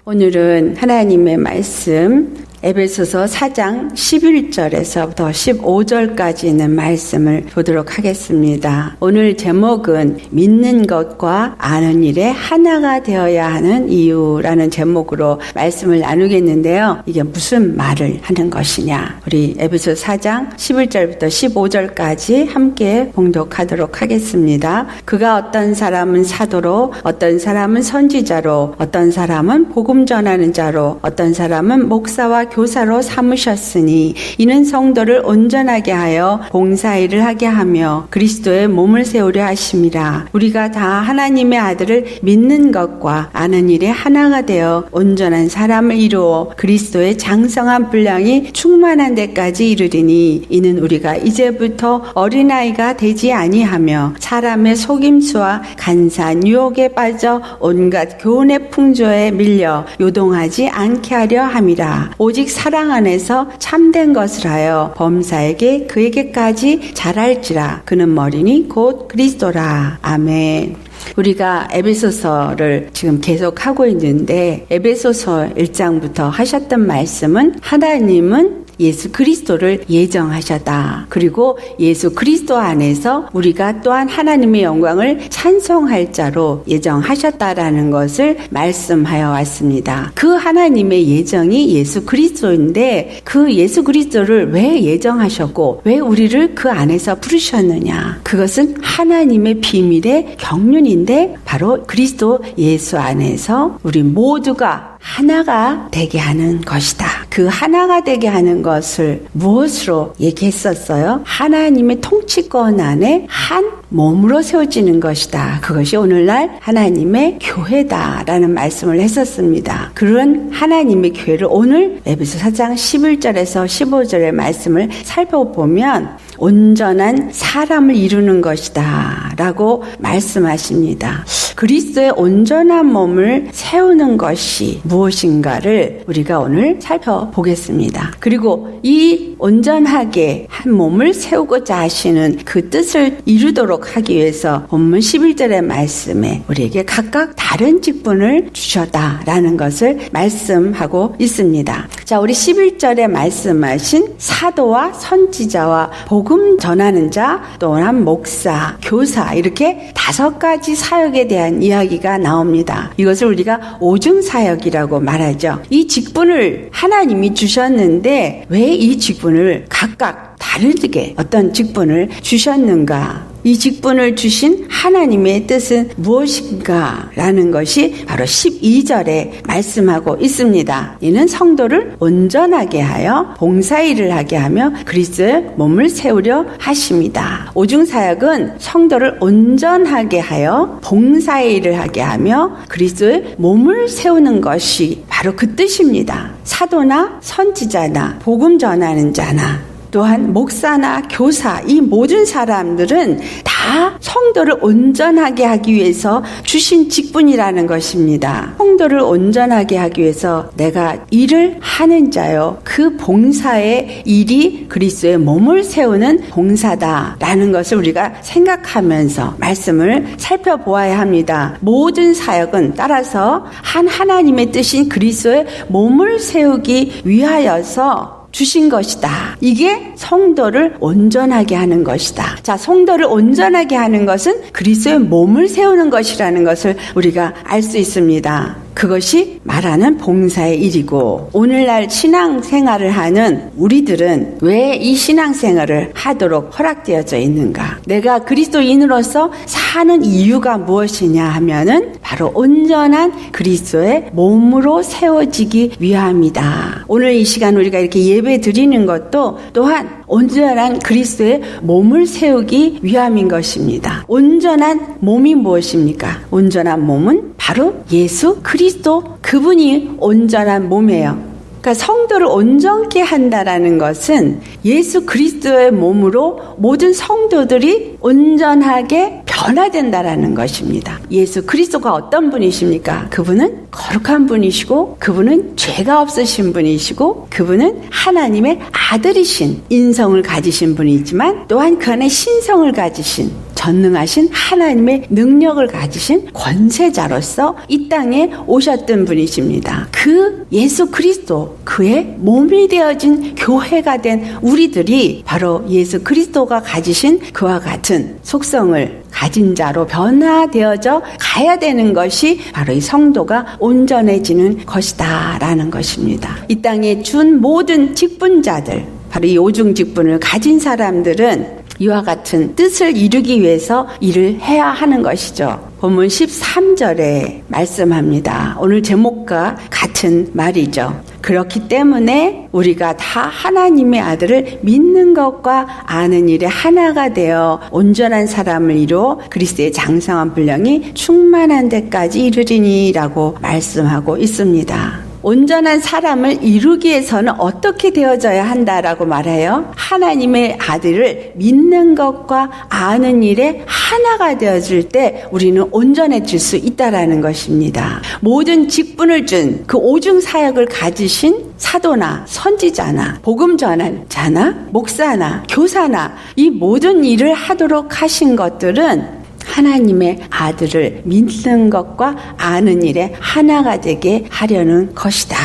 오늘은 하나님의 말씀 에베소서 4장 11절에서부터 15절까지 있는 말씀을 보도록 하겠습니다. 오늘 제목은 믿는 것과 아는 일에 하나가 되어야 하는 이유라는 제목으로 말씀을 나누겠는데요. 이게 무슨 말을 하는 것이냐? 우리 에베소서 4장 11절부터 15절까지 함께 봉독하도록 하겠습니다. 그가 어떤 사람은 사도로, 어떤 사람은 선지자로, 어떤 사람은 복음 전하는 자로, 어떤 사람은 목사와 교사로 삼으셨으니 이는 성도를 온전하게 하여 봉사일을 하게 하며 그리스도의 몸을 세우려 하심이라. 우리가 다 하나님의 아들을 믿는 것과 아는 일에 하나가 되어 온전한 사람을 이루어 그리스도의 장성한 분량이 충만한 데까지 이르리니 이는 우리가 이제부터 어린아이가 되지 아니하며 사람의 속임수와 간사한 유혹에 빠져 온갖 교훈의 풍조에 밀려 요동하지 않게 하려 함이라. 오직 사랑 안에서 참된 것을 하여 범사에게 그에게까지 잘할지라. 그는 머리니 곧 그리스도라. 아멘. 우리가 에베소서를 지금 계속 하고 있는데 에베소서 1장부터 하셨던 말씀은 하나님은 예수 그리스도를 예정하셨다. 그리고 예수 그리스도 안에서 우리가 또한 하나님의 영광을 찬송할 자로 예정하셨다라는 것을 말씀하여 왔습니다. 그 하나님의 예정이 예수 그리스도인데 그 예수 그리스도를 왜 예정하셨고 왜 우리를 그 안에서 부르셨느냐? 그것은 하나님의 비밀의 경륜인데 바로 그리스도 예수 안에서 우리 모두가 하나가 되게 하는 것이다. 그 하나가 되게 하는 것을 무엇으로 얘기했었어요? 하나님의 통치권 안에 한 몸으로 세워지는 것이다. 그것이 오늘날 하나님의 교회다라는 말씀을 했었습니다. 그런 하나님의 교회를 오늘 에베소 4장 11절에서 15절의 말씀을 살펴보면 온전한 사람을 이루는 것이다 라고 말씀하십니다. 그리스도의 온전한 몸을 세우는 것이 무엇인가를 우리가 오늘 살펴보겠습니다. 그리고 이 온전하게 한 몸을 세우고자 하시는 그 뜻을 이루도록 하기 위해서 본문 11절의 말씀에 우리에게 각각 다른 직분을 주셨다라는 것을 말씀하고 있습니다. 자, 우리 11절에 말씀하신 사도와 선지자와 복음 전하는 자, 또한 목사, 교사 이렇게 5가지 사역에 대한 이야기가 나옵니다. 이것을 우리가 오중사역이라고 말하죠. 이 직분을 하나님이 주셨는데 왜 이 직분을 각각 다르게 어떤 직분을 주셨는가? 이 직분을 주신 하나님의 뜻은 무엇인가? 라는 것이 바로 12절에 말씀하고 있습니다. 이는 성도를 온전하게 하여 봉사일을 하게 하며 그리스도의 몸을 세우려 하십니다. 오중사역은 성도를 온전하게 하여 봉사일을 하게 하며 그리스도의 몸을 세우는 것이 바로 그 뜻입니다. 사도나 선지자나 복음 전하는 자나 또한 목사나 교사 이 모든 사람들은 다 성도를 온전하게 하기 위해서 주신 직분이라는 것입니다. 성도를 온전하게 하기 위해서 내가 일을 하는 자요. 그 봉사의 일이 그리스도의 몸을 세우는 봉사다라는 것을 우리가 생각하면서 말씀을 살펴보아야 합니다. 모든 사역은 따라서 한 하나님의 뜻인 그리스도의 몸을 세우기 위하여서 주신 것이다. 이게 성도를 온전하게 하는 것이다. 자, 성도를 온전하게 하는 것은 그리스도의 몸을 세우는 것이라는 것을 우리가 알 수 있습니다. 그것이 말하는 봉사의 일이고 오늘날 신앙생활을 하는 우리들은 왜 이 신앙생활을 하도록 허락되어져 있는가? 내가 그리스도인으로서 사는 이유가 무엇이냐 하면은 바로 온전한 그리스도의 몸으로 세워지기 위함이다. 오늘 이 시간 우리가 이렇게 예배 드리는 것도 또한 온전한 그리스도의 몸을 세우기 위함인 것입니다. 온전한 몸이 무엇입니까? 온전한 몸은 바로 예수 그리스도 그분이 온전한 몸이에요. 그러니까 성도를 온전케 한다라는 것은 예수 그리스도의 몸으로 모든 성도들이 온전하게 변화된다라는 것입니다. 예수 그리스도가 어떤 분이십니까? 그분은 거룩한 분이시고 그분은 죄가 없으신 분이시고 그분은 하나님의 아들이신 인성을 가지신 분이지만 또한 그 안에 신성을 가지신 전능하신 하나님의 능력을 가지신 권세자로서 이 땅에 오셨던 분이십니다. 그 예수 그리스도, 그의 몸이 되어진 교회가 된 우리들이 바로 예수 그리스도가 가지신 그와 같은 속성을 가진 자로 변화되어져 가야 되는 것이 바로 이 성도가 온전해지는 것이다 라는 것입니다. 이 땅에 준 모든 직분자들, 바로 이 오중직분을 가진 사람들은 이와 같은 뜻을 이루기 위해서 일을 해야 하는 것이죠. 본문 13절에 말씀합니다. 오늘 제목과 같은 말이죠. 그렇기 때문에 우리가 다 하나님의 아들을 믿는 것과 아는 일에 하나가 되어 온전한 사람을 이루어 그리스도의 장성한 분량이 충만한 데까지 이르리니라고 말씀하고 있습니다. 온전한 사람을 이루기 위해서는 어떻게 되어져야 한다라고 말해요? 하나님의 아들을 믿는 것과 아는 일에 하나가 되어질 때 우리는 온전해질 수 있다라는 것입니다. 모든 직분을 준 그 오중 사역을 가지신 사도나 선지자나 복음 전환자나 목사나 교사나 이 모든 일을 하도록 하신 것들은 하나님의 아들을 믿는 것과 아는 일에 하나가 되게 하려는 것이다.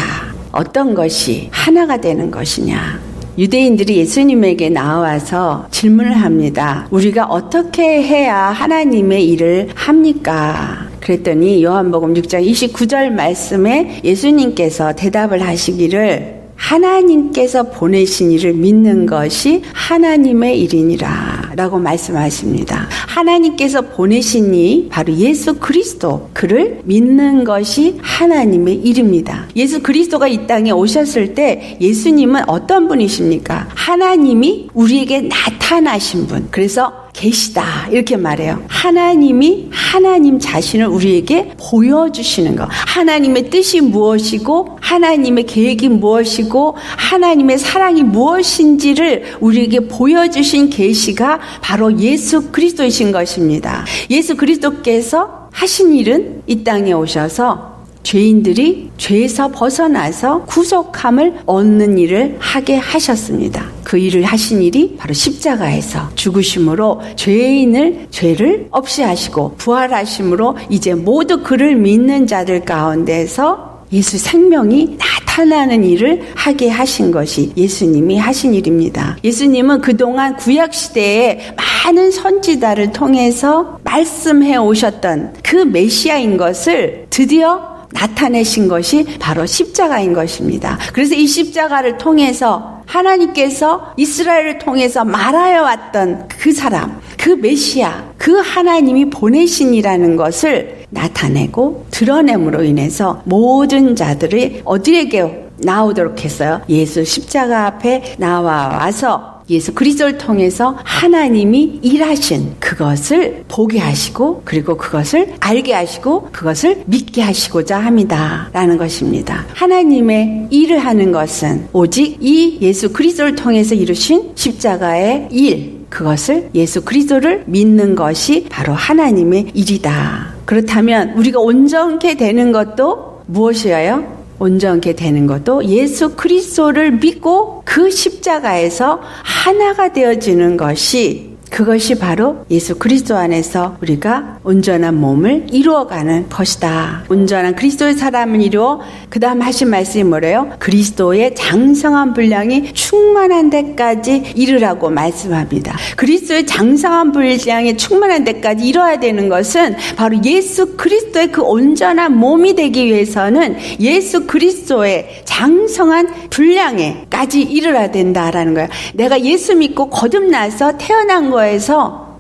어떤 것이 하나가 되는 것이냐? 유대인들이 예수님에게 나와서 질문을 합니다. 우리가 어떻게 해야 하나님의 일을 합니까? 그랬더니 요한복음 6장 29절 말씀에 예수님께서 대답을 하시기를 하나님께서 보내신 이를 믿는 것이 하나님의 일이니라 라고 말씀하십니다. 하나님께서 보내신 이 바로 예수 그리스도, 그를 믿는 것이 하나님의 일입니다. 예수 그리스도가 이 땅에 오셨을 때 예수님은 어떤 분이십니까? 하나님이 우리에게 나타나신 분. 그래서 계시다 이렇게 말해요. 하나님이 하나님 자신을 우리에게 보여주시는 것, 하나님의 뜻이 무엇이고 하나님의 계획이 무엇이고 하나님의 사랑이 무엇인지를 우리에게 보여주신 계시가 바로 예수 그리스도이신 것입니다. 예수 그리스도께서 하신 일은 이 땅에 오셔서 죄인들이 죄에서 벗어나서 구속함을 얻는 일을 하게 하셨습니다. 그 일을 하신 일이 바로 십자가에서 죽으심으로 죄를 없이 하시고 부활하심으로 이제 모두 그를 믿는 자들 가운데서 예수 생명이 나타나는 일을 하게 하신 것이 예수님이 하신 일입니다. 예수님은 그동안 구약시대에 많은 선지자를 통해서 말씀해 오셨던 그 메시아인 것을 드디어 나타내신 것이 바로 십자가인 것입니다. 그래서 이 십자가를 통해서 하나님께서 이스라엘을 통해서 말하여 왔던 그 사람, 그 메시아, 그 하나님이 보내신이라는 것을 나타내고 드러냄으로 인해서 모든 자들이 어디에게 나오도록 했어요? 예수 십자가 앞에 나와서 예수 그리스도를 통해서 하나님이 일하신 그것을 보게 하시고 그리고 그것을 알게 하시고 그것을 믿게 하시고자 합니다 라는 것입니다. 하나님의 일을 하는 것은 오직 이 예수 그리스도를 통해서 이루신 십자가의 일, 그것을 예수 그리스도를 믿는 것이 바로 하나님의 일이다. 그렇다면 우리가 온전케 되는 것도 무엇이에요? 온전케 되는 것도 예수 그리스도를 믿고 그 십자가에서 하나가 되어지는 것이, 그것이 바로 예수 그리스도 안에서 우리가 온전한 몸을 이루어가는 것이다. 온전한 그리스도의 사람을 이루어 그 다음 하신 말씀이 뭐래요? 그리스도의 장성한 분량이 충만한 데까지 이르라고 말씀합니다. 그리스도의 장성한 분량이 충만한 데까지 이뤄야 되는 것은 바로 예수 그리스도의 그 온전한 몸이 되기 위해서는 예수 그리스도의 장성한 분량에까지 이르러야 된다라는 거예요. 내가 예수 믿고 거듭나서 태어난 거에서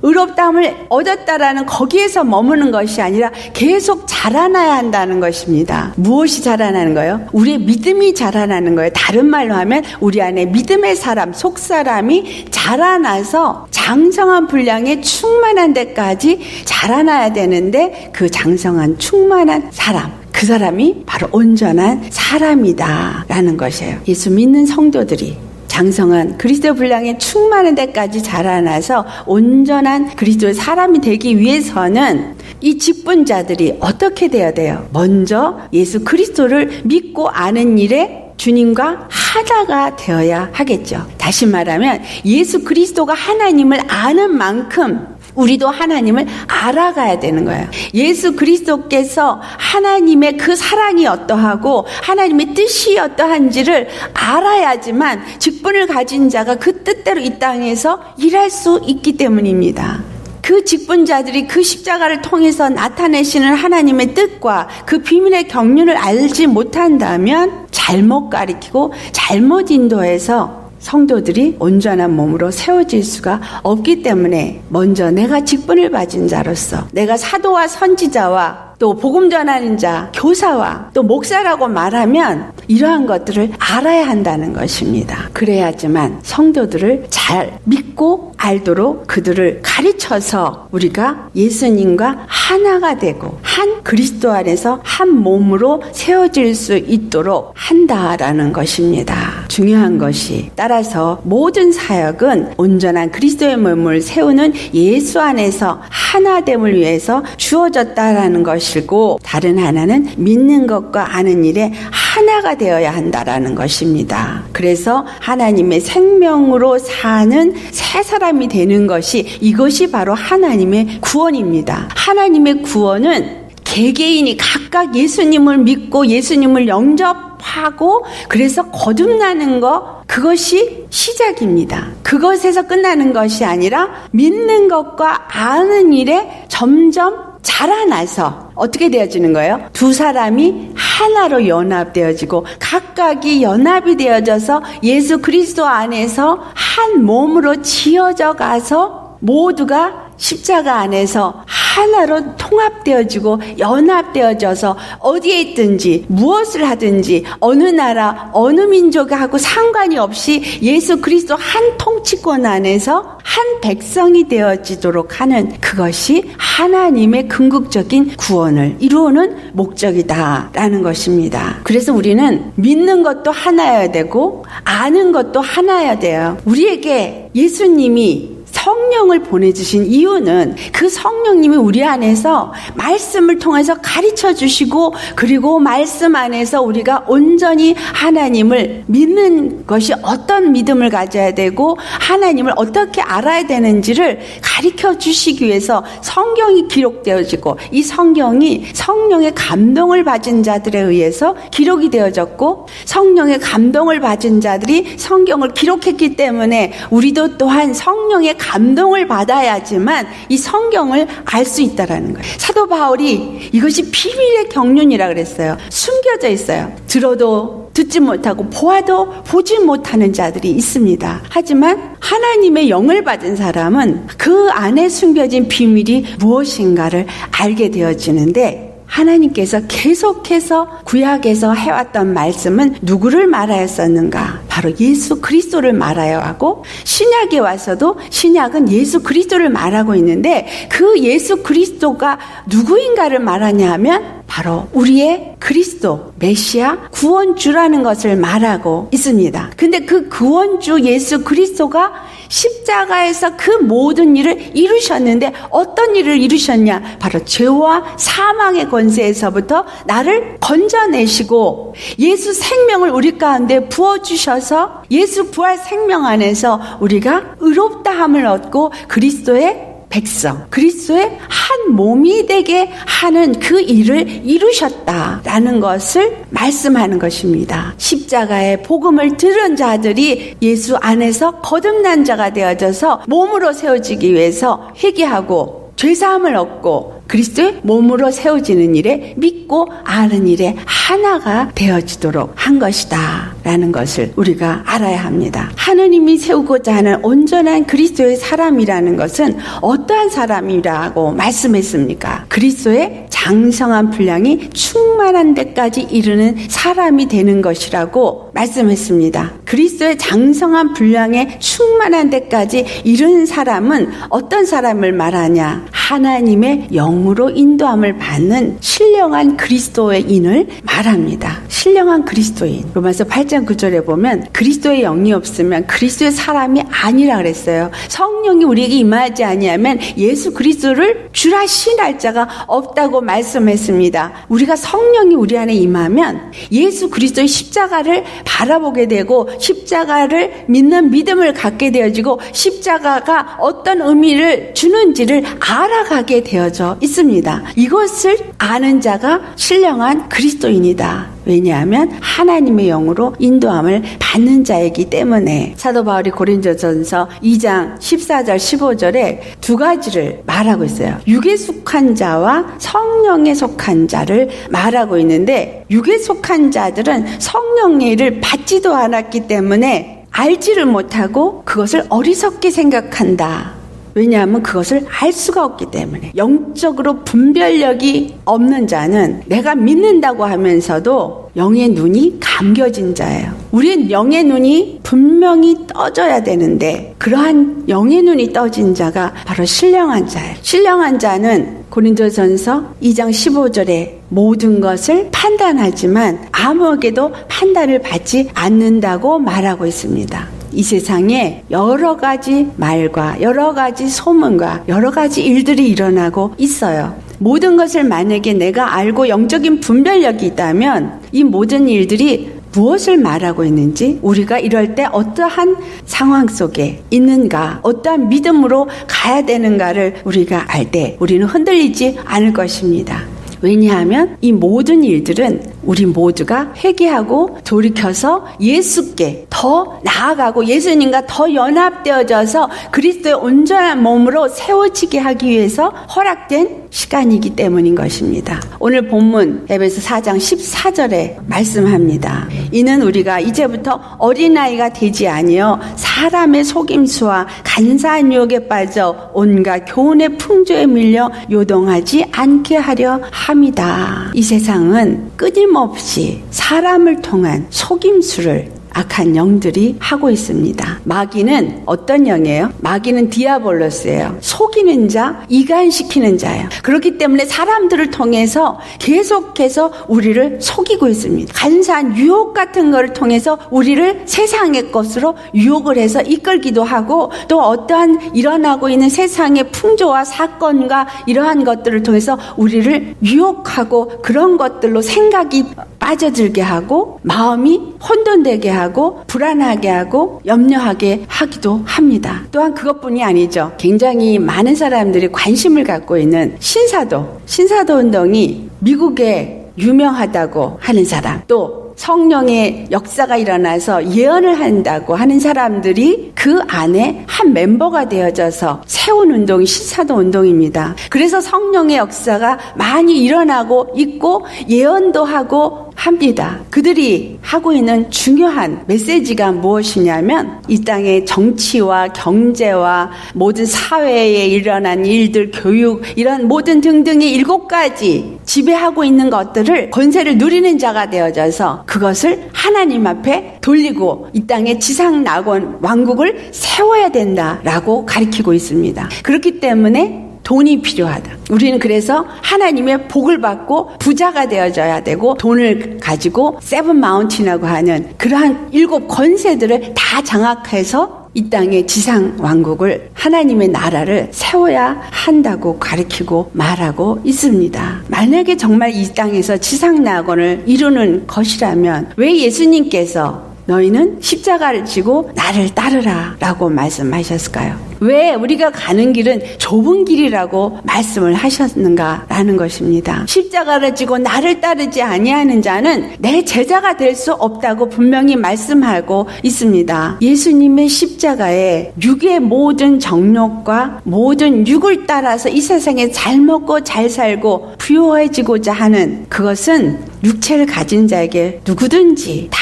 의롭다함을 얻었다라는 거기에서 머무는 것이 아니라 계속 자라나야 한다는 것입니다. 무엇이 자라나는 거예요? 우리의 믿음이 자라나는 거예요. 다른 말로 하면 우리 안에 믿음의 사람, 속사람이 자라나서 장성한 분량에 충만한 데까지 자라나야 되는데 그 장성한 충만한 사람, 그 사람이 바로 온전한 사람이다 라는 것이에요. 예수 믿는 성도들이 장성한 그리스도 분량에 충만한 데까지 자라나서 온전한 그리스도의 사람이 되기 위해서는 이 직분자들이 어떻게 돼야 돼요? 먼저 예수 그리스도를 믿고 아는 일에 주님과 하나가 되어야 하겠죠. 다시 말하면 예수 그리스도가 하나님을 아는 만큼 우리도 하나님을 알아가야 되는 거예요. 예수 그리스도께서 하나님의 그 사랑이 어떠하고 하나님의 뜻이 어떠한지를 알아야지만 직분을 가진 자가 그 뜻대로 이 땅에서 일할 수 있기 때문입니다. 그 직분자들이 그 십자가를 통해서 나타내시는 하나님의 뜻과 그 비밀의 경륜을 알지 못한다면 잘못 가리키고 잘못 인도해서 성도들이 온전한 몸으로 세워질 수가 없기 때문에 먼저 내가 직분을 가진 자로서 내가 사도와 선지자와 또 복음 전하는 자, 교사와 또 목사라고 말하면 이러한 것들을 알아야 한다는 것입니다. 그래야지만 성도들을 잘 믿고 알도록 그들을 가르쳐서 우리가 예수님과 하나가 되고 한 그리스도 안에서 한 몸으로 세워질 수 있도록 한다라는 것입니다. 중요한 것이 따라서 모든 사역은 온전한 그리스도의 몸을 세우는 예수 안에서 하나됨을 위해서 주어졌다라는 것이고 다른 하나는 믿는 것과 아는 일에 하나가 되어야 한다라는 것입니다. 그래서 하나님의 생명으로 사는 새 사람이 되는 것이 이것이 바로 하나님의 구원입니다. 하나님의 구원은 개개인이 각각 예수님을 믿고 예수님을 영접하고 그래서 거듭나는 것 그것이 시작입니다. 그것에서 끝나는 것이 아니라 믿는 것과 아는 일에 점점 자라나서 어떻게 되어지는 거예요? 두 사람이 하나로 연합되어지고 각각이 연합이 되어져서 예수 그리스도 안에서 한 몸으로 지어져 가서 모두가 십자가 안에서 하나로 통합되어지고 연합되어져서 어디에 있든지 무엇을 하든지 어느 나라 어느 민족하고 상관이 없이 예수 그리스도 한 통치권 안에서 한 백성이 되어지도록 하는 그것이 하나님의 궁극적인 구원을 이루는 목적이다라는 것입니다. 그래서 우리는 믿는 것도 하나여야 되고 아는 것도 하나여야 돼요. 우리에게 예수님이 성령을 보내주신 이유는 그 성령님이 우리 안에서 말씀을 통해서 가르쳐 주시고 그리고 말씀 안에서 우리가 온전히 하나님을 믿는 것이 어떤 믿음을 가져야 되고 하나님을 어떻게 알아야 되는지를 가르쳐 주시기 위해서 성경이 기록되어지고 이 성경이 성령의 감동을 받은 자들에 의해서 기록이 되어졌고 성령의 감동을 받은 자들이 성경을 기록했기 때문에 우리도 또한 성령의 감동을 받아야지만 이 성경을 알 수 있다라는 거예요. 사도 바울이 이것이 비밀의 경륜이라 그랬어요. 숨겨져 있어요. 들어도 듣지 못하고 보아도 보지 못하는 자들이 있습니다. 하지만 하나님의 영을 받은 사람은 그 안에 숨겨진 비밀이 무엇인가를 알게 되어지는데 하나님께서 계속해서 구약에서 해왔던 말씀은 누구를 말하였었는가? 바로 예수 그리스도를 말하여 하고 신약에 와서도 신약은 예수 그리스도를 말하고 있는데 그 예수 그리스도가 누구인가를 말하냐 하면 바로 우리의 그리스도, 메시아, 구원주라는 것을 말하고 있습니다. 근데 그 구원주 예수 그리스도가 십자가에서 그 모든 일을 이루셨는데 어떤 일을 이루셨냐? 바로 죄와 사망의 권세에서부터 나를 건져내시고 예수 생명을 우리 가운데 부어주셔서 예수 부활 생명 안에서 우리가 의롭다함을 얻고 그리스도의 백성, 그리스도의 한 몸이 되게 하는 그 일을 이루셨다라는 것을 말씀하는 것입니다. 십자가의 복음을 들은 자들이 예수 안에서 거듭난 자가 되어져서 몸으로 세워지기 위해서 회개하고 죄사함을 얻고 그리스도의 몸으로 세워지는 일에 믿고 아는 일에 하나가 되어지도록 한 것이다 라는 것을 우리가 알아야 합니다. 하느님이 세우고자 하는 온전한 그리스도의 사람이라는 것은 어떠한 사람이라고 말씀했습니까? 그리스도의 장성한 분량이 충만한 데까지 이르는 사람이 되는 것이라고 말씀했습니다. 그리스도의 장성한 분량에 충만한 데까지 이르는 사람은 어떤 사람을 말하냐? 하나님의 영으로 인도함을 받는 신령한 그리스도인을 말합니다. 신령한 그리스도인. 로마서 8장 9절에 보면 그리스도의 영이 없으면 그리스도의 사람이 아니라 그랬어요. 성령이 우리에게 임하지 아니하면 예수 그리스도를 주라 시인할 자가 없다고 말씀했습니다. 우리가 성령이 우리 안에 임하면 예수 그리스도의 십자가를 바라보게 되고 십자가를 믿는 믿음을 갖게 되어지고 십자가가 어떤 의미를 주는지를 알아가게 되어져 있습니다. 이것을 아는 자가 신령한 그리스도인이다. 왜냐하면 하나님의 영으로 인도함을 받는 자이기 때문에. 사도 바울이 고린도전서 2장 14절 15절에 두 가지를 말하고 있어요. 육에 속한 자와 성령에 속한 자를 말하고 있는데, 육에 속한 자들은 성령의 일을 받지도 않았기 때문에 알지를 못하고 그것을 어리석게 생각한다. 왜냐하면 그것을 알 수가 없기 때문에. 영적으로 분별력이 없는 자는 내가 믿는다고 하면서도 영의 눈이 감겨진 자예요. 우리는 영의 눈이 분명히 떠져야 되는데 그러한 영의 눈이 떠진 자가 바로 신령한 자예요. 신령한 자는 고린도전서 2장 15절에 모든 것을 판단하지만 아무에게도 판단을 받지 않는다고 말하고 있습니다. 이 세상에 여러 가지 말과 여러 가지 소문과 여러 가지 일들이 일어나고 있어요. 모든 것을 만약에 내가 알고 영적인 분별력이 있다면 이 모든 일들이 무엇을 말하고 있는지, 우리가 이럴 때 어떠한 상황 속에 있는가, 어떠한 믿음으로 가야 되는가를 우리가 알 때 우리는 흔들리지 않을 것입니다. 왜냐하면 이 모든 일들은 우리 모두가 회개하고 돌이켜서 예수께 더 나아가고 예수님과 더 연합되어져서 그리스도의 온전한 몸으로 세워지게 하기 위해서 허락된 시간이기 때문인 것입니다. 오늘 본문 에베소 4장 14절에 말씀합니다. 이는 우리가 이제부터 어린아이가 되지 아니여 사람의 속임수와 간사한 유혹에 빠져 온갖 교훈의 풍조에 밀려 요동하지 않게 하려 함이다. 이 세상은 끊임없이 사람을 통한 속임수를 악한 영들이 하고 있습니다. 마귀는 어떤 영이에요? 마귀는 디아볼로스예요. 속이는 자, 이간시키는 자예요. 그렇기 때문에 사람들을 통해서 계속해서 우리를 속이고 있습니다. 간사한 유혹 같은 것을 통해서 우리를 세상의 것으로 유혹을 해서 이끌기도 하고, 또 어떠한 일어나고 있는 세상의 풍조와 사건과 이러한 것들을 통해서 우리를 유혹하고 그런 것들로 생각이 빠져들게 하고 마음이 혼돈되게 하고 불안하게 하고 염려하게 하기도 합니다. 또한 그것뿐이 아니죠. 굉장히 많은 사람들이 관심을 갖고 있는 신사도 운동이 미국에 유명하다고 하는 사람, 또 성령의 역사가 일어나서 예언을 한다고 하는 사람들이 그 안에 한 멤버가 되어져서 세운 운동이 신사도 운동입니다. 그래서 성령의 역사가 많이 일어나고 있고 예언도 하고 합니다. 그들이 하고 있는 중요한 메시지가 무엇이냐면, 이 땅의 정치와 경제와 모든 사회에 일어난 일들, 교육, 이런 모든 등등의 7가지 지배하고 있는 것들을 권세를 누리는 자가 되어져서 그것을 하나님 앞에 돌리고 이 땅에 지상 낙원 왕국을 세워야 된다라고 가르치고 있습니다. 그렇기 때문에 돈이 필요하다. 우리는 그래서 하나님의 복을 받고 부자가 되어져야 되고, 돈을 가지고 세븐 마운틴이라고 하는 그러한 7 권세들을 다 장악해서 이 땅의 지상 왕국을, 하나님의 나라를 세워야 한다고 가르치고 말하고 있습니다. 만약에 정말 이 땅에서 지상 낙원을 이루는 것이라면 왜 예수님께서 너희는 십자가를 지고 나를 따르라 라고 말씀하셨을까요? 왜 우리가 가는 길은 좁은 길이라고 말씀을 하셨는가라는 것입니다. 십자가를 지고 나를 따르지 아니하는 자는 내 제자가 될 수 없다고 분명히 말씀하고 있습니다. 예수님의 십자가에 육의 모든 정욕과 모든 육을 따라서 이 세상에 잘 먹고 잘 살고 부유해지고자 하는 그것은 육체를 가진 자에게 누구든지 다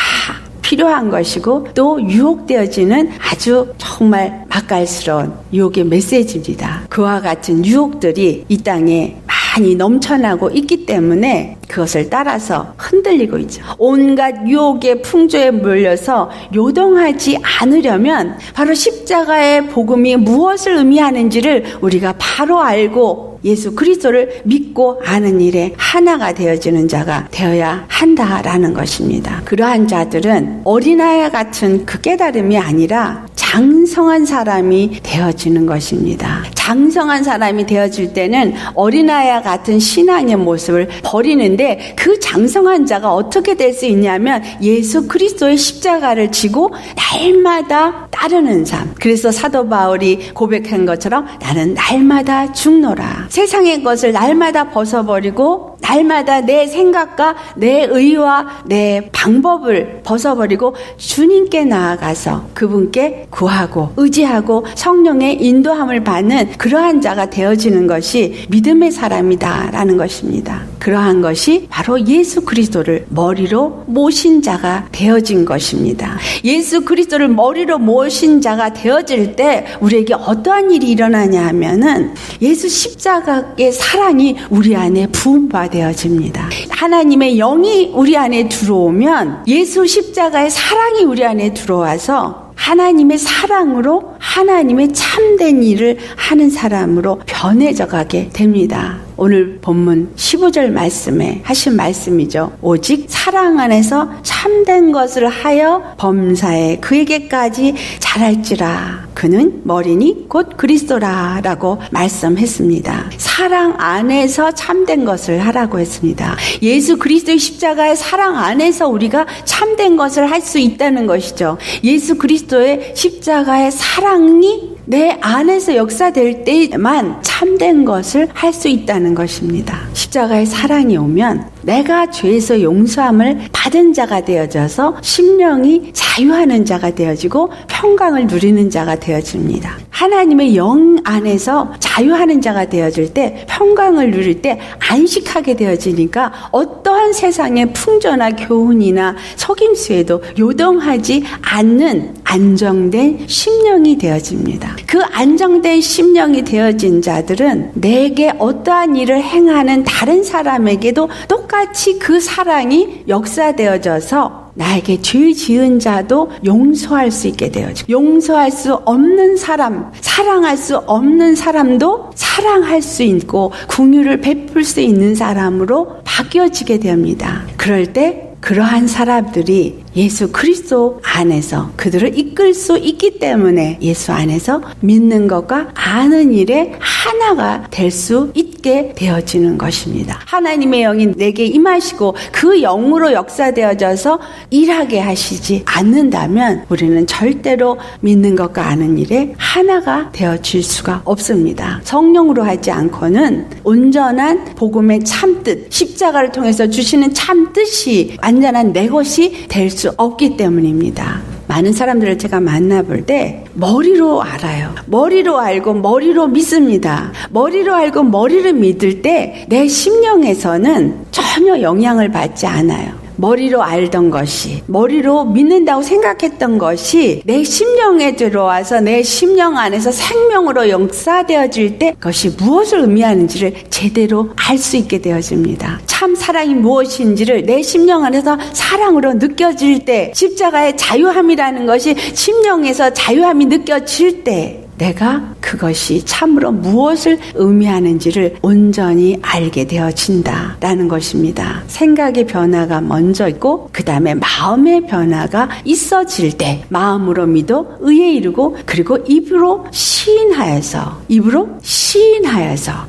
필요한 것이고, 또 유혹되어지는 아주 정말 맛깔스러운 유혹의 메시지입니다. 그와 같은 유혹들이 이 땅에 많이 넘쳐나고 있기 때문에 그것을 따라서 흔들리고 있죠. 온갖 유혹의 풍조에 몰려서 요동하지 않으려면 바로 십자가의 복음이 무엇을 의미하는지를 우리가 바로 알고 예수 그리스도를 믿고 아는 일에 하나가 되어지는 자가 되어야 한다라는 것입니다. 그러한 자들은 어린아이 같은 그 깨달음이 아니라 장성한 사람이 되어지는 것입니다. 장성한 사람이 되어질 때는 어린아이와 같은 신앙의 모습을 버리는데, 그 장성한 자가 어떻게 될 수 있냐면 예수 그리스도의 십자가를 지고 날마다 따르는 삶. 그래서 사도 바울이 고백한 것처럼 나는 날마다 죽노라. 세상의 것을 날마다 벗어버리고 날마다 내 생각과 내 의와 내 방법을 벗어버리고 주님께 나아가서 그분께 구하고 의지하고 성령의 인도함을 받는 그러한 자가 되어지는 것이 믿음의 사람이다라는 것입니다. 그러한 것이 바로 예수 그리스도를 머리로 모신 자가 되어진 것입니다. 예수 그리스도를 머리로 모신 자가 되어질 때 우리에게 어떠한 일이 일어나냐 하면은 예수 십자가의 사랑이 우리 안에 부음받아집니다. 하나님의 영이 우리 안에 들어오면 예수 십자가의 사랑이 우리 안에 들어와서 하나님의 사랑으로 하나님의 참된 일을 하는 사람으로 변해져 가게 됩니다. 오늘 본문 15절 말씀에 하신 말씀이죠. 오직 사랑 안에서 참된 것을 하여 범사에 그에게까지 자랄지라. 그는 머리니 곧 그리스도라 라고 말씀했습니다. 사랑 안에서 참된 것을 하라고 했습니다. 예수 그리스도의 십자가의 사랑 안에서 우리가 참된 것을 할 수 있다는 것이죠. 예수 그리스도의 십자가의 사랑이 내 안에서 역사될 때만 참된 것을 할 수 있다는 것입니다. 십자가의 사랑이 오면 내가 죄에서 용서함을 받은 자가 되어져서 심령이 자유하는 자가 되어지고 평강을 누리는 자가 되어집니다. 하나님의 영 안에서 자유하는 자가 되어질 때, 평강을 누릴 때 안식하게 되어지니까 어떠한 세상의 풍조나 교훈이나 속임수에도 요동하지 않는 안정된 심령이 되어집니다. 그 안정된 심령이 되어진 자들은 내게 어떠한 일을 행하는 다른 사람에게도 똑같이 그 사랑이 역사되어져서 나에게 죄 지은 자도 용서할 수 있게 되어지고, 용서할 수 없는 사람, 사랑할 수 없는 사람도 사랑할 수 있고 긍휼을 베풀 수 있는 사람으로 바뀌어지게 됩니다. 그럴 때 그러한 사람들이 예수 그리스도 안에서 그들을 이끌 수 있기 때문에 예수 안에서 믿는 것과 아는 일에 하나가 될 수 있게 되어지는 것입니다. 하나님의 영이 내게 임하시고 그 영으로 역사되어져서 일하게 하시지 않는다면 우리는 절대로 믿는 것과 아는 일에 하나가 되어질 수가 없습니다. 성령으로 하지 않고는 온전한 복음의 참뜻, 십자가를 통해서 주시는 참뜻이 완전한 내 것이 될 수 없기 때문입니다. 많은 사람들을 제가 만나볼 때 머리로 알아요. 머리로 알고 머리로 믿습니다. 머리로 알고 머리를 믿을 때 내 심령에서는 전혀 영향을 받지 않아요. 머리로 알던 것이, 머리로 믿는다고 생각했던 것이 내 심령에 들어와서 내 심령 안에서 생명으로 역사되어질 때 그것이 무엇을 의미하는지를 제대로 알 수 있게 되어집니다. 참 사랑이 무엇인지를 내 심령 안에서 사랑으로 느껴질 때, 십자가의 자유함이라는 것이 심령에서 자유함이 느껴질 때 내가 그것이 참으로 무엇을 의미하는지를 온전히 알게 되어진다라는 것입니다. 생각의 변화가 먼저 있고 그 다음에 마음의 변화가 있어질 때 마음으로 믿어 의에 이르고, 그리고 입으로 시인하여서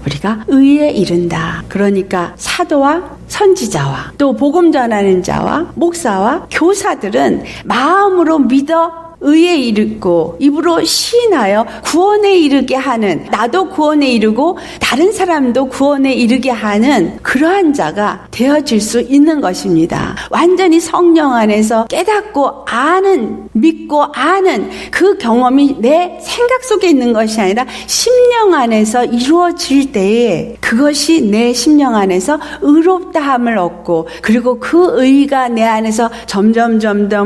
우리가 의에 이른다. 그러니까 사도와 선지자와 또 복음 전하는 자와 목사와 교사들은 마음으로 믿어 의에 이르고 입으로 시인하여 구원에 이르게 하는, 나도 구원에 이르고 다른 사람도 구원에 이르게 하는 그러한 자가 되어질 수 있는 것입니다. 완전히 성령 안에서 깨닫고 아는, 믿고 아는 그 경험이 내 생각 속에 있는 것이 아니라 심령 안에서 이루어질 때에 그것이 내 심령 안에서 의롭다함을 얻고, 그리고 그 의가 내 안에서 점점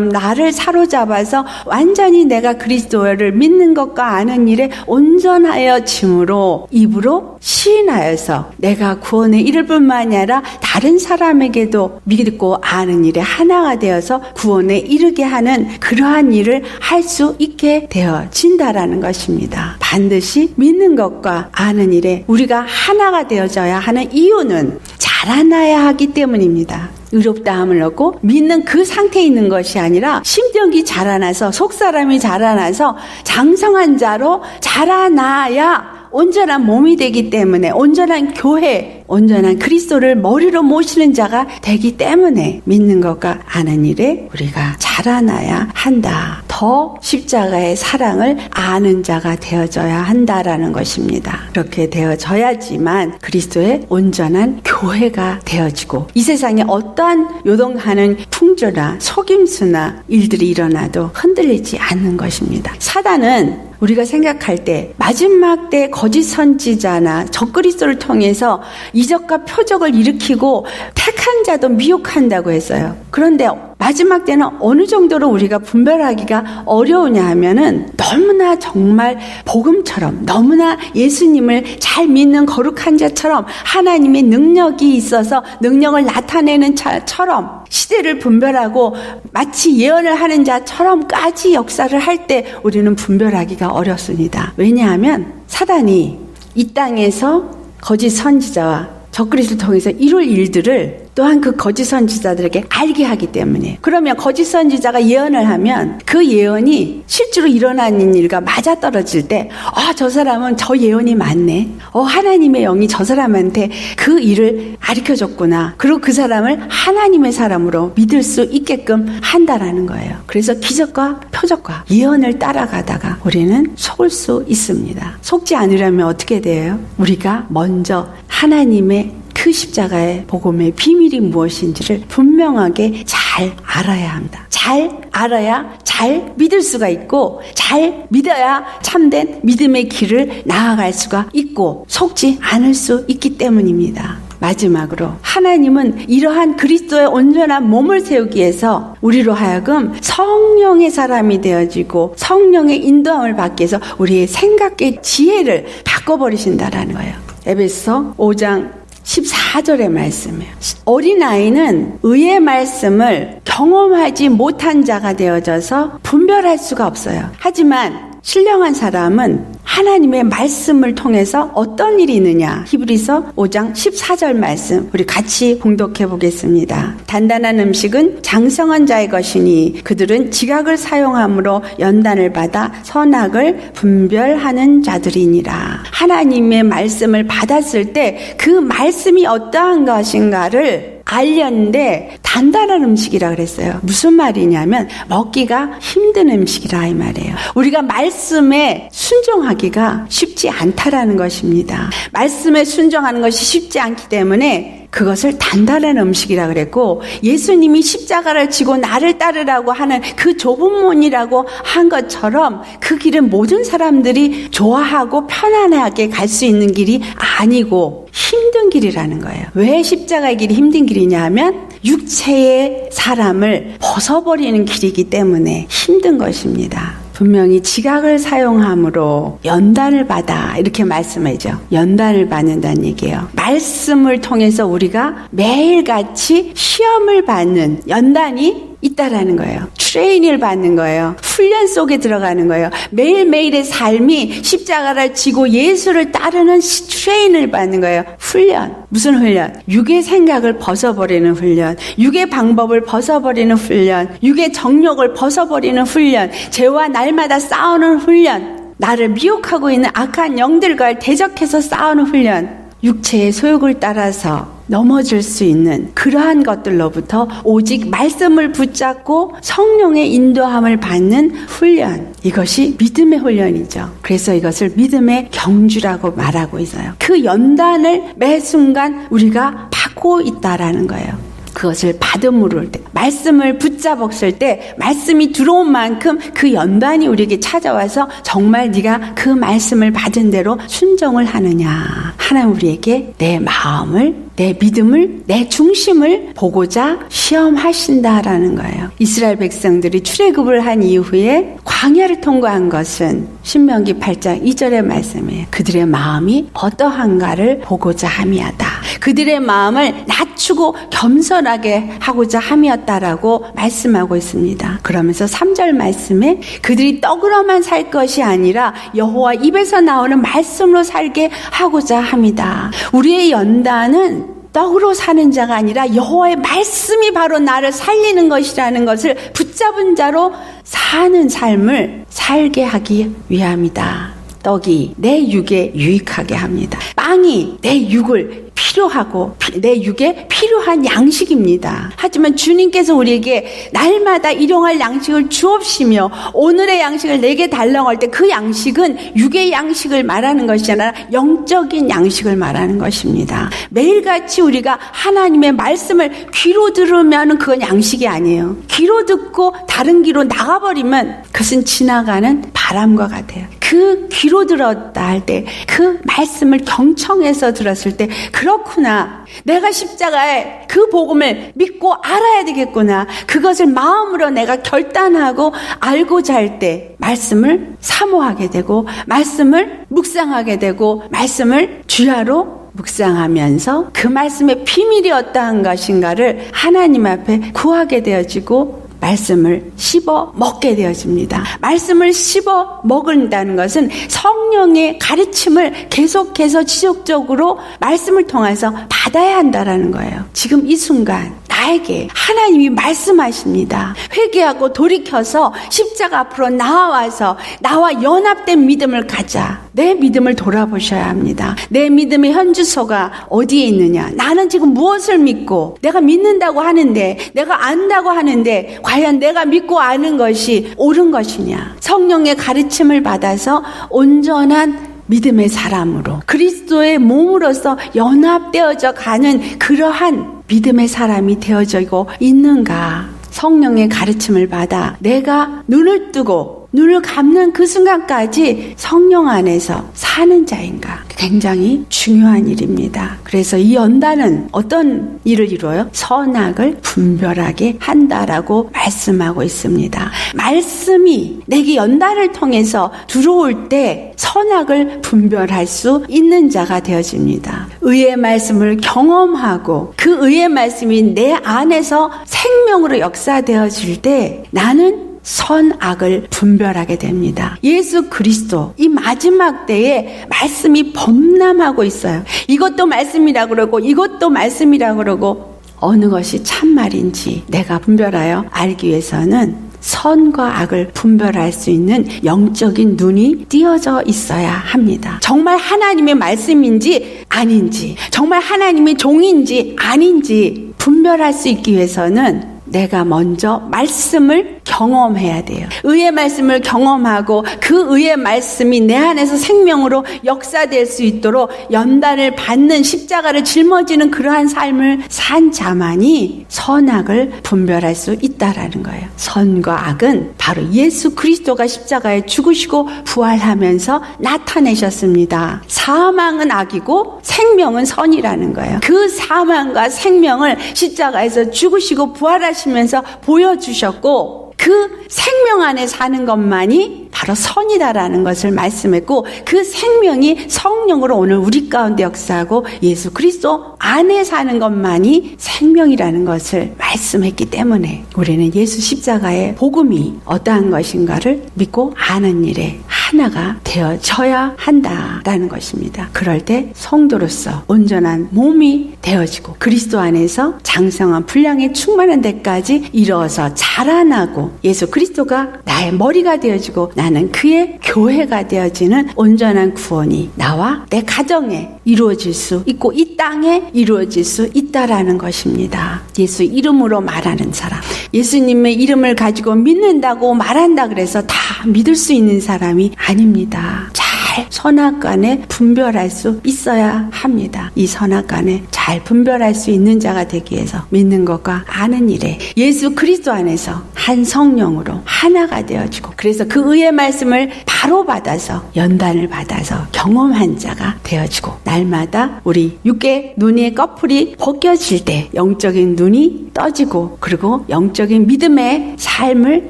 나를 사로잡아서 완전히 내가 그리스도를 믿는 것과 아는 일에 온전하여짐으로 입으로 시인하여서 내가 구원에 이를 뿐만이 아니라 다른 사람에게도 믿고 아는 일에 하나가 되어서 구원에 이르게 하는 그러한 일을 할 수 있게 되어진다라는 것입니다. 반드시 믿는 것과 아는 일에 우리가 하나가 되어져야 하는 이유는 자라나야 하기 때문입니다. 의롭다함을 얻고 믿는 그 상태에 있는 것이 아니라 심령이 자라나서, 속사람이 자라나서 장성한 자로 자라나야 온전한 몸이 되기 때문에, 온전한 교회, 온전한 그리스도를 머리로 모시는 자가 되기 때문에 믿는 것과 아는 일에 우리가 자라나야 한다. 더 십자가의 사랑을 아는 자가 되어져야 한다라는 것입니다. 그렇게 되어져야지만 그리스도의 온전한 교회가 되어지고, 이 세상에 어떠한 요동하는 풍조나 속임수나 일들이 일어나도 흔들리지 않는 것입니다. 사단은 우리가 생각할 때 마지막 때 거짓 선지자나 적그리스도를 통해서 이적과 표적을 일으키고 택한 자도 미혹한다고 했어요. 그런데 마지막 때는 어느 정도로 우리가 분별하기가 어려우냐 하면은 너무나 정말 복음처럼, 너무나 예수님을 잘 믿는 거룩한 자처럼, 하나님의 능력이 있어서 능력을 나타내는 자처럼, 시대를 분별하고 마치 예언을 하는 자처럼까지 역사를 할 때 우리는 분별하기가 어렵습니다. 왜냐하면 사단이 이 땅에서 거짓 선지자와 적그리스도를 통해서 이룰 일들을 또한 그 거짓 선지자들에게 알게 하기 때문에, 그러면 거짓 선지자가 예언을 하면 그 예언이 실제로 일어나는 일과 맞아떨어질 때, 저 사람은 저 예언이 맞네, 하나님의 영이 저 사람한테 그 일을 가르쳐줬구나, 그리고 그 사람을 하나님의 사람으로 믿을 수 있게끔 한다라는 거예요. 그래서 기적과 표적과 예언을 따라가다가 우리는 속을 수 있습니다. 속지 않으려면 어떻게 돼요? 우리가 먼저 하나님의 그 십자가의 복음의 비밀이 무엇인지를 분명하게 잘 알아야 합니다. 잘 알아야 잘 믿을 수가 있고, 잘 믿어야 참된 믿음의 길을 나아갈 수가 있고 속지 않을 수 있기 때문입니다. 마지막으로 하나님은 이러한 그리스도의 온전한 몸을 세우기 위해서 우리로 하여금 성령의 사람이 되어지고 성령의 인도함을 받기 위해서 우리의 생각의 지혜를 바꿔버리신다라는 거예요. 에베소 5장 14절의 말씀이에요. 어린아이는 의의 말씀을 경험하지 못한 자가 되어져서 분별할 수가 없어요. 하지만 신령한 사람은 하나님의 말씀을 통해서 어떤 일이 있느냐. 히브리서 5장 14절 말씀 우리 같이 봉독해 보겠습니다. 단단한 음식은 장성한 자의 것이니 그들은 지각을 사용함으로 연단을 받아 선악을 분별하는 자들이니라. 하나님의 말씀을 받았을 때 그 말씀이 어떠한 것인가를 알렸는데 단단한 음식이라 그랬어요. 무슨 말이냐면 먹기가 힘든 음식이라 이 말이에요. 우리가 말씀에 순종하기가 쉽지 않다라는 것입니다. 말씀에 순종하는 것이 쉽지 않기 때문에 그것을 단단한 음식이라 그랬고, 예수님이 십자가를 지고 나를 따르라고 하는 그 좁은 문이라고 한 것처럼 그 길은 모든 사람들이 좋아하고 편안하게 갈 수 있는 길이 아니고 힘든 길이라는 거예요. 왜 십자가의 길이 힘든 길이냐 하면 육체의 사람을 벗어버리는 길이기 때문에 힘든 것입니다. 분명히 지각을 사용함으로 연단을 받아 이렇게 말씀하죠. 연단을 받는다는 얘기예요. 말씀을 통해서 우리가 매일같이 시험을 받는 연단이 있다라는 거예요. 트레이닝을 받는 거예요. 훈련 속에 들어가는 거예요. 매일매일의 삶이 십자가를 지고 예수를 따르는 트레이닝을 받는 거예요. 훈련. 무슨 훈련? 육의 생각을 벗어버리는 훈련, 육의 방법을 벗어버리는 훈련, 육의 정욕을 벗어버리는 훈련, 죄와 날마다 싸우는 훈련, 나를 미혹하고 있는 악한 영들과 대적해서 싸우는 훈련, 육체의 소욕을 따라서 넘어질 수 있는 그러한 것들로부터 오직 말씀을 붙잡고 성령의 인도함을 받는 훈련, 이것이 믿음의 훈련이죠. 그래서 이것을 믿음의 경주라고 말하고 있어요. 그 연단을 매 순간 우리가 받고 있다라는 거예요. 그것을 받음으로 때, 말씀을 붙잡았을 때 말씀이 들어온 만큼 그 연단이 우리에게 찾아와서 정말 네가 그 말씀을 받은 대로 순종을 하느냐. 하나님 우리에게 내 마음을, 내 믿음을, 내 중심을 보고자 시험하신다라는 거예요. 이스라엘 백성들이 출애굽을 한 이후에 광야를 통과한 것은 신명기 8장 2절의 말씀이에요. 그들의 마음이 어떠한가를 보고자 함이었다. 그들의 마음을 낮추고 겸손하게 하고자 함이었다라고 말씀하고 있습니다. 그러면서 3절 말씀에 그들이 떡으로만 살 것이 아니라 여호와 입에서 나오는 말씀으로 살게 하고자 합니다. 우리의 연단은 떡으로 사는 자가 아니라 여호와의 말씀이 바로 나를 살리는 것이라는 것을 붙잡은 자로 사는 삶을 살게 하기 위함이다. 떡이 내 육에 유익하게 합니다. 빵이 내 육을 필요하고 내 육에 필요한 양식입니다. 하지만 주님께서 우리에게 날마다 일용할 양식을 주옵시며 오늘의 양식을 내게 달라고 할 때 그 양식은 육의 양식을 말하는 것이 아니라 영적인 양식을 말하는 것입니다. 매일같이 우리가 하나님의 말씀을 귀로 들으면 그건 양식이 아니에요. 귀로 듣고 다른 귀로 나가버리면 그것은 지나가는 바람과 같아요. 그 귀로 들었다 할 때 그 말씀을 경청해서 들었을 때 그렇구나. 내가 십자가의 그 복음을 믿고 알아야 되겠구나. 그것을 마음으로 내가 결단하고 알고자 할 때 말씀을 사모하게 되고 말씀을 묵상하게 되고 말씀을 주야로 묵상하면서 그 말씀의 비밀이 어떠한 것인가를 하나님 앞에 구하게 되어지고 말씀을 씹어 먹게 되어집니다. 말씀을 씹어 먹는다는 것은 성령의 가르침을 계속해서 지속적으로 말씀을 통해서 받아야 한다는 거예요. 지금 이 순간 나에게 하나님이 말씀하십니다. 회개하고 돌이켜서 십자가 앞으로 나와서 나와 연합된 믿음을 가자. 내 믿음을 돌아보셔야 합니다. 내 믿음의 현주소가 어디에 있느냐? 나는 지금 무엇을 믿고 내가 믿는다고 하는데 내가 안다고 하는데 과연 내가 믿고 아는 것이 옳은 것이냐? 성령의 가르침을 받아서 온전한 믿음의 사람으로 그리스도의 몸으로서 연합되어져 가는 그러한 믿음의 사람이 되어지고 있는가? 성령의 가르침을 받아 내가 눈을 뜨고 눈을 감는 그 순간까지 성령 안에서 사는 자인가? 굉장히 중요한 일입니다. 그래서 이 연단은 어떤 일을 이루어요? 선악을 분별하게 한다라고 말씀하고 있습니다. 말씀이 내게 연단을 통해서 들어올 때 선악을 분별할 수 있는 자가 되어집니다. 의의 말씀을 경험하고 그 의의 말씀이 내 안에서 생명으로 역사되어질 때 나는 선악을 분별하게 됩니다. 예수 그리스도 이 마지막 때에 말씀이 범람하고 있어요. 이것도 말씀이라고 그러고 이것도 말씀이라고 그러고 어느 것이 참말인지 내가 분별하여 알기 위해서는 선과 악을 분별할 수 있는 영적인 눈이 띄어져 있어야 합니다. 정말 하나님의 말씀인지 아닌지, 정말 하나님의 종인지 아닌지 분별할 수 있기 위해서는 내가 먼저 말씀을 경험해야 돼요. 의의 말씀을 경험하고 그 의의 말씀이 내 안에서 생명으로 역사될 수 있도록 연단을 받는 십자가를 짊어지는 그러한 삶을 산 자만이 선악을 분별할 수 있다라는 거예요. 선과 악은 바로 예수 그리스도가 십자가에 죽으시고 부활하면서 나타내셨습니다. 사망은 악이고 생명은 선이라는 거예요. 그 사망과 생명을 십자가에서 죽으시고 부활하시면서 보여주셨고 그 생명 안에 사는 것만이 바로 선이다라는 것을 말씀했고 그 생명이 성령으로 오늘 우리 가운데 역사하고 예수 그리스도 안에 사는 것만이 생명이라는 것을 말씀했기 때문에 우리는 예수 십자가의 복음이 어떠한 것인가를 믿고 아는 일에 하나가 되어져야 한다라는 것입니다. 그럴 때 성도로서 온전한 몸이 되어지고 그리스도 안에서 장성한 분량에 충만한 데까지 이루어서 자라나고 예수 그리스도가 나의 머리가 되어지고 나는 그의 교회가 되어지는 온전한 구원이 나와 내 가정에 이루어질 수 있고 이 땅에 이루어질 수 있다라는 것입니다. 예수 이름으로 말하는 사람, 예수님의 이름을 가지고 믿는다고 말한다 그래서 다 믿을 수 있는 사람이 아닙니다. 잘 선악간에 분별할 수 있어야 합니다. 이 선악간에 잘 분별할 수 있는 자가 되기 위해서 믿는 것과 아는 일에 예수 그리스도 안에서 한 성령으로 하나가 되어지고 그래서 그 의의 말씀을 바로 받아서 연단을 받아서 경험한 자가 되어지고 날마다 우리 육의 눈의 꺼풀이 벗겨질 때 영적인 눈이 떠지고 그리고 영적인 믿음의 삶을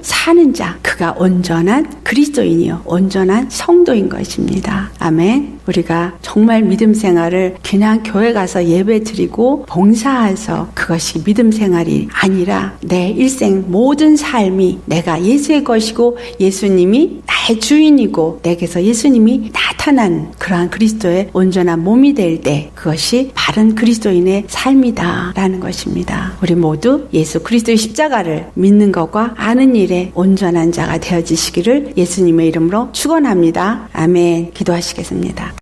사는 자 그가 온전한 그리스도인이요 온전한 성도인 것입니다. 아멘. 우리가 정말 믿음 생활을 그냥 교회 가서 예배 드리고 봉사해서 그것이 믿음 생활이 아니라 내 일생 모든 삶이 내가 예수의 것이고 예수님이 나의 주인이고 내게서 예수님이 나 나타난 그러한 그리스도의 온전한 몸이 될 때 그것이 바른 그리스도인의 삶이다라는 것입니다. 우리 모두 예수 그리스도의 십자가를 믿는 것과 아는 일에 온전한 자가 되어지시기를 예수님의 이름으로 축원합니다. 아멘. 기도하시겠습니다.